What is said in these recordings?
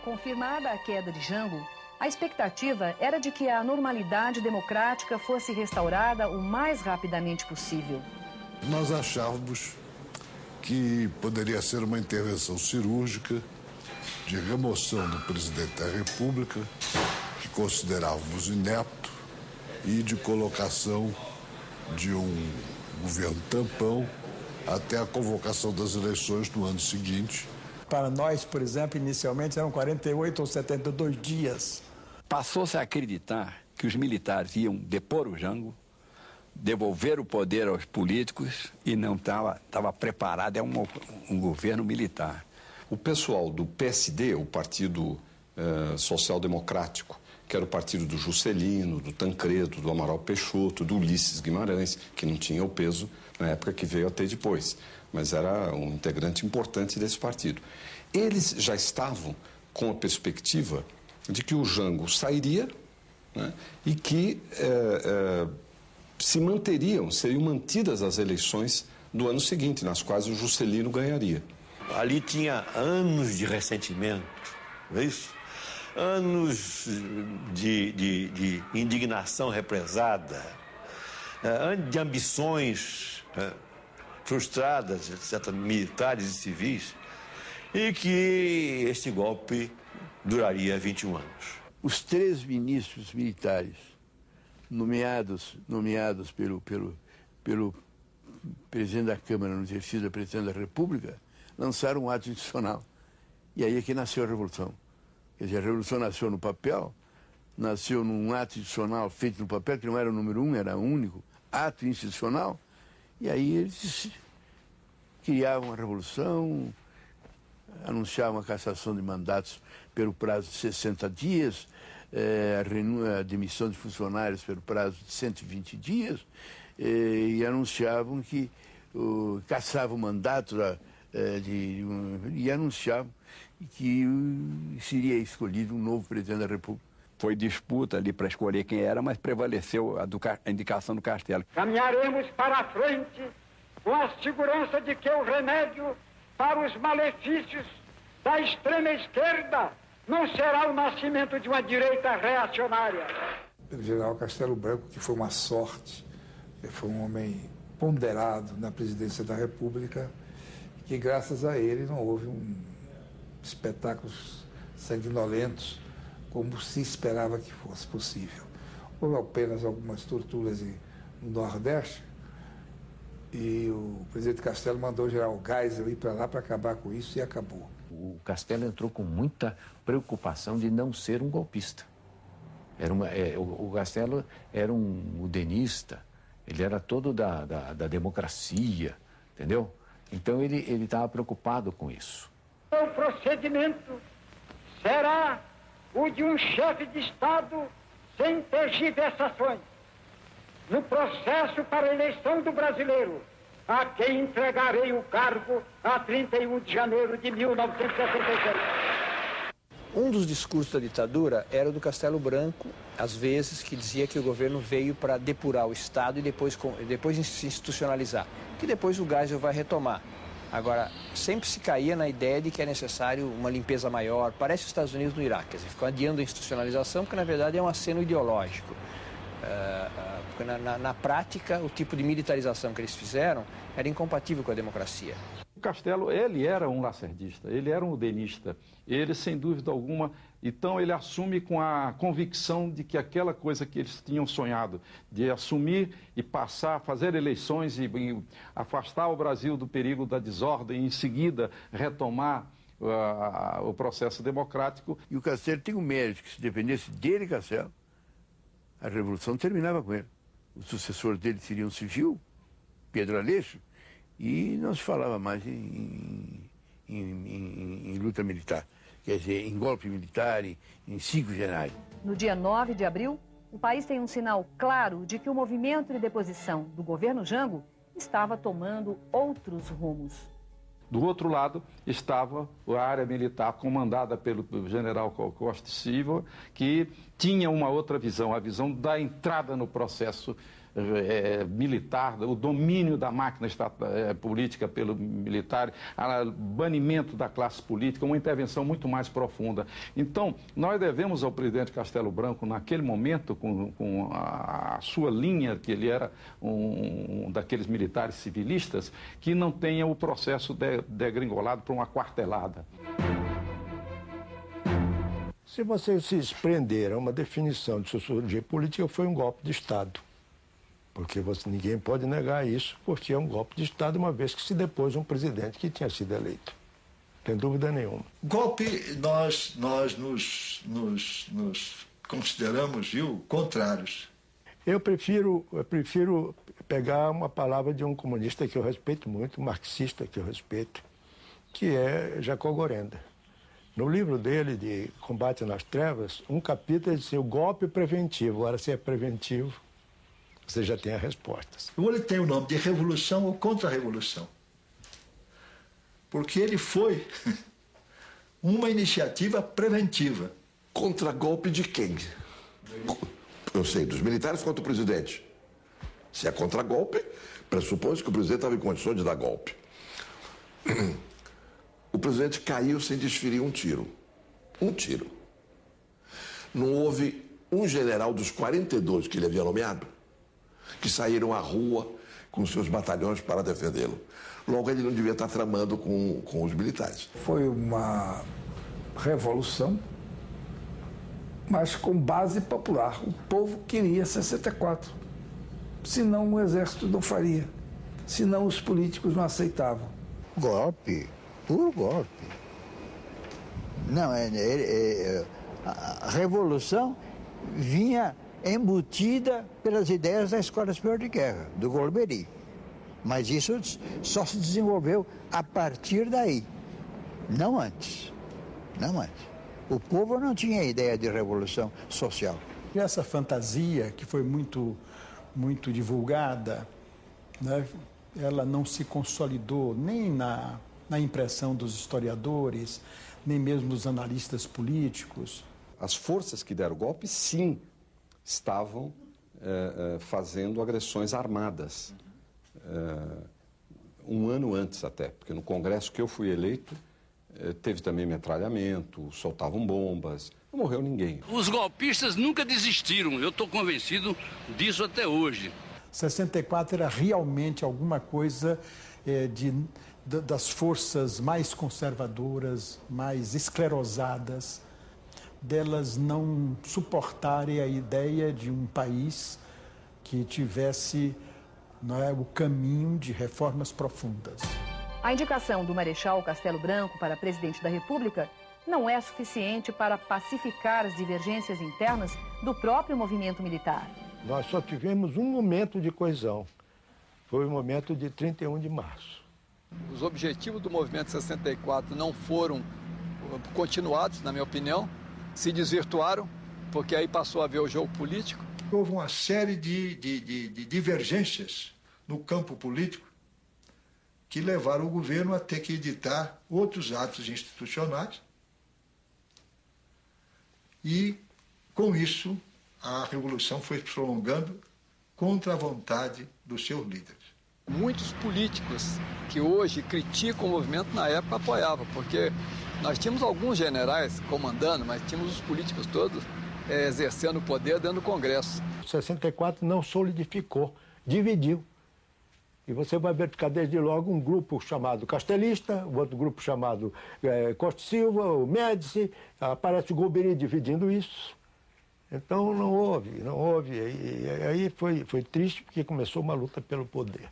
Confirmada a queda de Jango, a expectativa era de que a normalidade democrática fosse restaurada o mais rapidamente possível. Nós achávamos que poderia ser uma intervenção cirúrgica de remoção do presidente da República, que considerávamos inepto, e de colocação de um governo tampão até a convocação das eleições no ano seguinte. Para nós, por exemplo, inicialmente eram 48 ou 72 dias. Passou-se a acreditar que os militares iam depor o Jango, devolver o poder aos políticos e não estava preparado, um governo militar. O pessoal do PSD, o Partido Social Democrático, que era o partido do Juscelino, do Tancredo, do Amaral Peixoto, do Ulisses Guimarães, que não tinha o peso na época que veio a ter depois, mas era um integrante importante desse partido. Eles já estavam com a perspectiva de que o Jango sairia, né, e que seriam mantidas as eleições do ano seguinte, nas quais o Juscelino ganharia. Ali tinha anos de ressentimento, não é isso? Anos de indignação represada, anos de ambições frustradas, etc., militares e civis, e que este golpe duraria 21 anos. Os 3 ministros militares nomeados pelo presidente da Câmara no exercício da presidência da República lançaram um ato institucional. E aí é que nasceu a Revolução. Quer dizer, a Revolução nasceu no papel, nasceu num ato institucional feito no papel, que não era o número 1, era o único ato institucional. E aí eles criavam a Revolução, anunciavam a cassação de mandatos pelo prazo de 60 dias, a demissão de funcionários pelo prazo de 120 dias, e anunciavam que cassavam o mandato e anunciavam que seria escolhido um novo presidente da República. Foi disputa ali para escolher quem era, mas prevaleceu a indicação do Castelo. Caminharemos para a frente com a segurança de que o remédio para os malefícios da extrema esquerda não será o nascimento de uma direita reacionária. O general Castelo Branco, que foi uma sorte, foi um homem ponderado na presidência da República, que graças a ele não houve espetáculos sanguinolentos como se esperava que fosse possível. Houve apenas algumas torturas no Nordeste e o presidente Castelo mandou o general Geisel ir para lá para acabar com isso e acabou. O Castelo entrou com muita preocupação de não ser um golpista. O Castelo era um udenista, ele era todo da democracia, entendeu? Então ele estava preocupado com isso. O procedimento será o de um chefe de Estado sem tergiversações. No processo para a eleição do brasileiro, a quem entregarei o cargo a 31 de janeiro de 1966. Um dos discursos da ditadura era o do Castelo Branco, às vezes, que dizia que o governo veio para depurar o Estado e depois se institucionalizar, que depois o Geisel vai retomar. Agora, sempre se caía na ideia de que é necessário uma limpeza maior, parece os Estados Unidos no Iraque, quer dizer, ficam adiando a institucionalização, porque na verdade é um aceno ideológico. Porque na prática, o tipo de militarização que eles fizeram era incompatível com a democracia. O Castelo, ele era um lacerdista, ele era um udenista, ele, sem dúvida alguma, então ele assume com a convicção de que aquela coisa que eles tinham sonhado, de assumir e passar, fazer eleições e afastar o Brasil do perigo da desordem, e em seguida retomar o processo democrático. E o Castelo tem um mérito, que se dependesse dele, Castelo, a Revolução terminava com ele. O sucessor dele seria um civil, Pedro Aleixo, e não se falava mais em luta militar, quer dizer, em golpe militar, em 5 generais. No dia 9 de abril, o país tem um sinal claro de que o movimento de deposição do governo Jango estava tomando outros rumos. Do outro lado estava a área militar comandada pelo general Costa e Silva, que tinha uma outra visão, a visão da entrada no processo militar, o domínio da máquina política pelo militar, o banimento da classe política, uma intervenção muito mais profunda. Então, nós devemos ao presidente Castelo Branco, naquele momento, com a sua linha, que ele era um daqueles militares civilistas, que não tenha o processo degringolado para uma quartelada. Se você se prender a uma definição de sociologia política, foi um golpe de Estado. Porque ninguém pode negar isso, porque é um golpe de Estado, uma vez que se depôs um presidente que tinha sido eleito. Sem dúvida nenhuma. Golpe, nós nos consideramos, viu, contrários. Eu prefiro pegar uma palavra de um comunista que eu respeito muito, um marxista que eu respeito, que é Jacob Gorenda. No livro dele, de Combate nas Trevas, um capítulo ele dizia o golpe preventivo. Agora, se é preventivo, você já tem as respostas. Ou ele tem o nome de revolução ou contra-revolução. Porque ele foi uma iniciativa preventiva. Contra-golpe de quem? Eu sei, dos militares contra o presidente. Se é contra-golpe, pressupõe que o presidente estava em condições de dar golpe. O presidente caiu sem desferir um tiro. Um tiro. Não houve um general dos 42 que ele havia nomeado que saíram à rua com seus batalhões para defendê-lo. Logo, ele não devia estar tramando com os militares. Foi uma revolução, mas com base popular. O povo queria 64. Senão o exército não faria. Senão os políticos não aceitavam. Golpe. Puro golpe. Não, a revolução vinha embutida pelas ideias da Escola Superior de Guerra, do Golbery. Mas isso só se desenvolveu a partir daí, não antes. Não antes. O povo não tinha ideia de revolução social. E essa fantasia que foi muito divulgada, né, ela não se consolidou nem na impressão dos historiadores, nem mesmo dos analistas políticos. As forças que deram o golpe, sim, estavam fazendo agressões armadas. Um ano antes até, porque no Congresso que eu fui eleito, teve também metralhamento, soltavam bombas, não morreu ninguém. Os golpistas nunca desistiram, eu estou convencido disso até hoje. 64 era realmente alguma coisa das forças mais conservadoras, mais esclerosadas, delas não suportarem a ideia de um país que tivesse o caminho de reformas profundas. A indicação do Marechal Castelo Branco para presidente da República não é suficiente para pacificar as divergências internas do próprio movimento militar. Nós só tivemos um momento de coesão. Foi o momento de 31 de março. Os objetivos do movimento 64 não foram continuados, na minha opinião, se desvirtuaram, porque aí passou a haver o jogo político. Houve uma série de divergências no campo político que levaram o governo a ter que editar outros atos institucionais e, com isso, a revolução foi se prolongando contra a vontade dos seus líderes. Muitos políticos que hoje criticam o movimento, na época apoiavam, porque nós tínhamos alguns generais comandando, mas tínhamos os políticos todos exercendo o poder dentro do Congresso. 64 não solidificou, dividiu. E você vai verificar desde logo um grupo chamado Castelista, o outro grupo chamado Costa Silva, o Médici, aparece o Golbery dividindo isso. Então não houve. E aí foi triste porque começou uma luta pelo poder.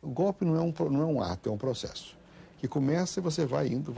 O golpe não é um ato, é um processo. Que começa e você vai indo.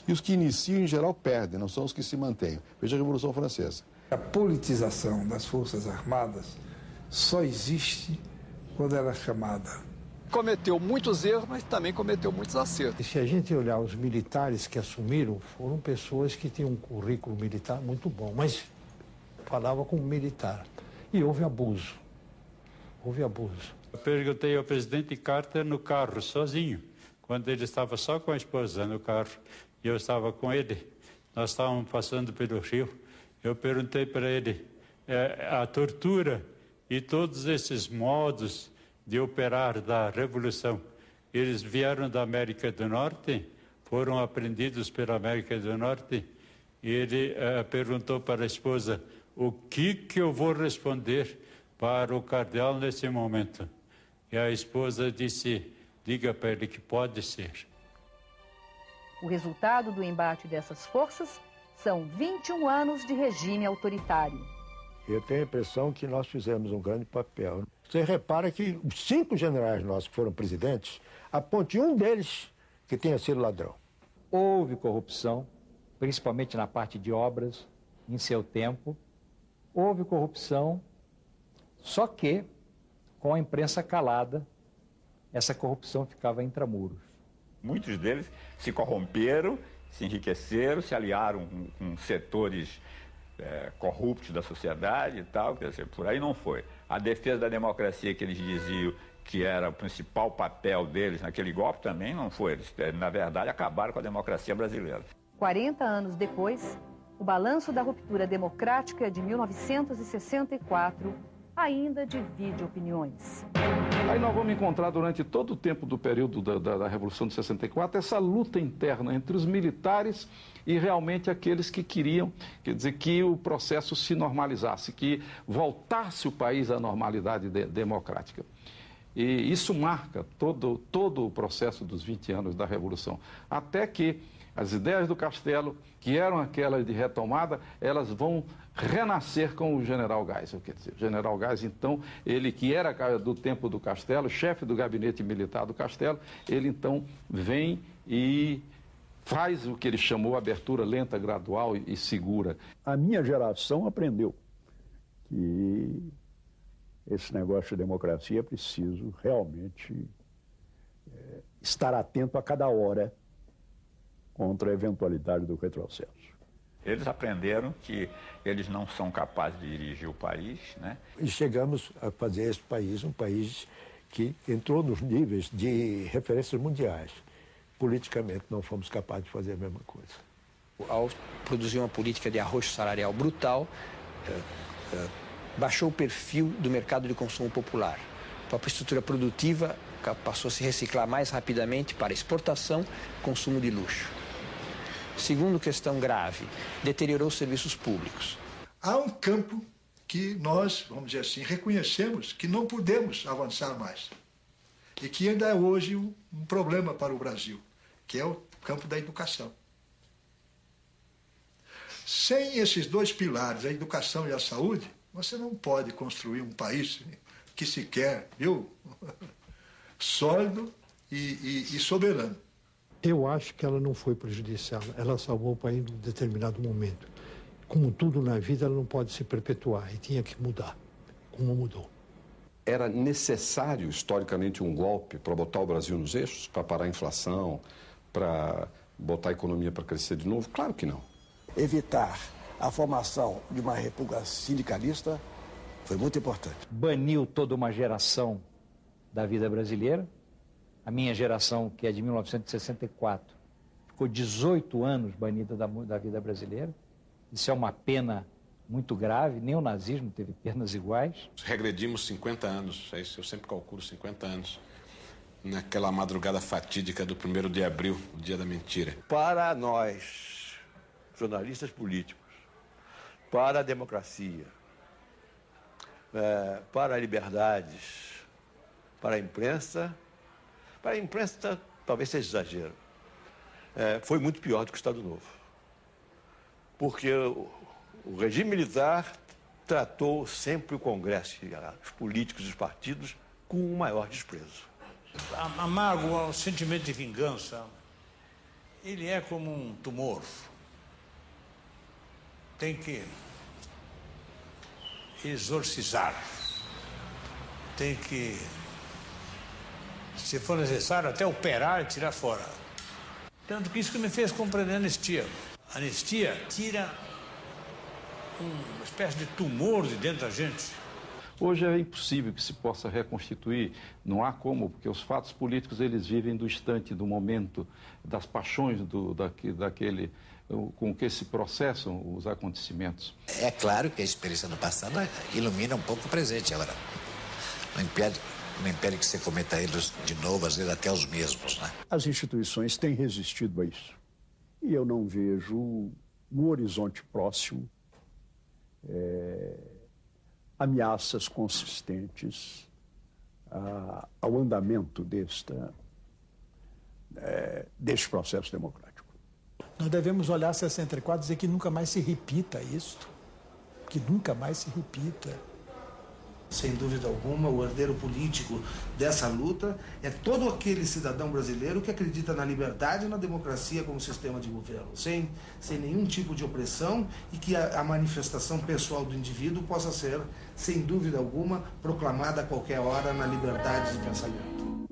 E os que iniciam, em geral, perdem, não são os que se mantêm. Veja a Revolução Francesa. A politização das Forças Armadas só existe quando ela é chamada. Cometeu muitos erros, mas também cometeu muitos acertos. E se a gente olhar os militares que assumiram, foram pessoas que tinham um currículo militar muito bom, mas falavam como militar. E houve abuso. Eu perguntei ao presidente Carter no carro, sozinho, quando ele estava só com a esposa no carro, e eu estava com ele. Nós estávamos passando pelo Rio. Eu perguntei para ele, a tortura E todos esses modos de operar da Revolução, eles vieram da América do Norte, foram aprendidos pela América do Norte, e ele perguntou para a esposa, o que eu vou responder para o cardeal nesse momento? E a esposa disse, diga para ele que pode ser. O resultado do embate dessas forças são 21 anos de regime autoritário. Eu tenho a impressão que nós fizemos um grande papel. Você repara que os 5 generais nossos que foram presidentes, aponte um deles que tenha sido ladrão. Houve corrupção, principalmente na parte de obras, em seu tempo. Houve corrupção, só que, com a imprensa calada, essa corrupção ficava intramuros. Muitos deles se corromperam, se enriqueceram, se aliaram com setores corruptos da sociedade e tal, quer dizer, por aí não foi. A defesa da democracia que eles diziam que era o principal papel deles naquele golpe também não foi. Eles, na verdade, acabaram com a democracia brasileira. 40 anos depois, o balanço da ruptura democrática de 1964 ainda divide opiniões. Aí nós vamos encontrar durante todo o tempo do período da Revolução de 64 essa luta interna entre os militares e realmente aqueles que queriam, quer dizer, que o processo se normalizasse, que voltasse o país à normalidade democrática. E isso marca todo o processo dos 20 anos da Revolução, até que as ideias do Castelo, que eram aquelas de retomada, elas vão renascer com o general Geisel. Quer dizer, o general Geisel, então, ele que era do tempo do Castelo, chefe do gabinete militar do Castelo, ele então vem e faz o que ele chamou abertura lenta, gradual e segura. A minha geração aprendeu que esse negócio de democracia é preciso realmente estar atento a cada hora contra a eventualidade do retrocesso. Eles aprenderam que eles não são capazes de dirigir o país, né? E chegamos a fazer esse país um país que entrou nos níveis de referências mundiais. Politicamente não fomos capazes de fazer a mesma coisa. Ao produzir uma política de arrocho salarial brutal, baixou o perfil do mercado de consumo popular. A própria estrutura produtiva passou a se reciclar mais rapidamente para exportação, consumo de luxo. Segundo questão grave, deteriorou os serviços públicos. Há um campo que nós, vamos dizer assim, reconhecemos que não podemos avançar mais. E que ainda é hoje um problema para o Brasil, que é o campo da educação. Sem esses 2 pilares, a educação e a saúde, você não pode construir um país que se quer, viu, sólido e soberano. Eu acho que ela não foi prejudicial, ela salvou o país num determinado momento. Como tudo na vida, ela não pode se perpetuar e tinha que mudar, como mudou. Era necessário, historicamente, um golpe para botar o Brasil nos eixos, para parar a inflação, para botar a economia para crescer de novo? Claro que não. Evitar a formação de uma república sindicalista foi muito importante. Baniu toda uma geração da vida brasileira. A minha geração, que é de 1964, ficou 18 anos banida da vida brasileira. Isso é uma pena muito grave, nem o nazismo teve penas iguais. Regredimos 50 anos, é isso, eu sempre calculo 50 anos, naquela madrugada fatídica do 1º de abril, o dia da mentira. Para nós, jornalistas políticos, para a democracia, para liberdades, para a imprensa talvez seja exagero, foi muito pior do que o Estado Novo. Porque o regime militar tratou sempre o Congresso, os políticos e os partidos, com o maior desprezo. A mágoa, o sentimento de vingança, ele é como um tumor. Tem que exorcizar. Tem que, se for necessário, até operar e tirar fora. Tanto que isso que me fez compreender a anistia. A anistia tira uma espécie de tumor de dentro da gente. Hoje é impossível que se possa reconstituir, não há como, porque os fatos políticos eles vivem do instante, do momento, das paixões daquele com que se processam os acontecimentos. É claro que a experiência do passado ilumina um pouco o presente agora. Não impede que você cometa erros de novo, às vezes até os mesmos, né? As instituições têm resistido a isso. E eu não vejo no horizonte próximo ameaças consistentes ao andamento deste processo democrático. Nós devemos olhar 64 e dizer que nunca mais se repita isto. Que nunca mais se repita. Sem dúvida alguma, o herdeiro político dessa luta é todo aquele cidadão brasileiro que acredita na liberdade e na democracia como sistema de governo, sem nenhum tipo de opressão, e que a manifestação pessoal do indivíduo possa ser, sem dúvida alguma, proclamada a qualquer hora na liberdade de pensamento.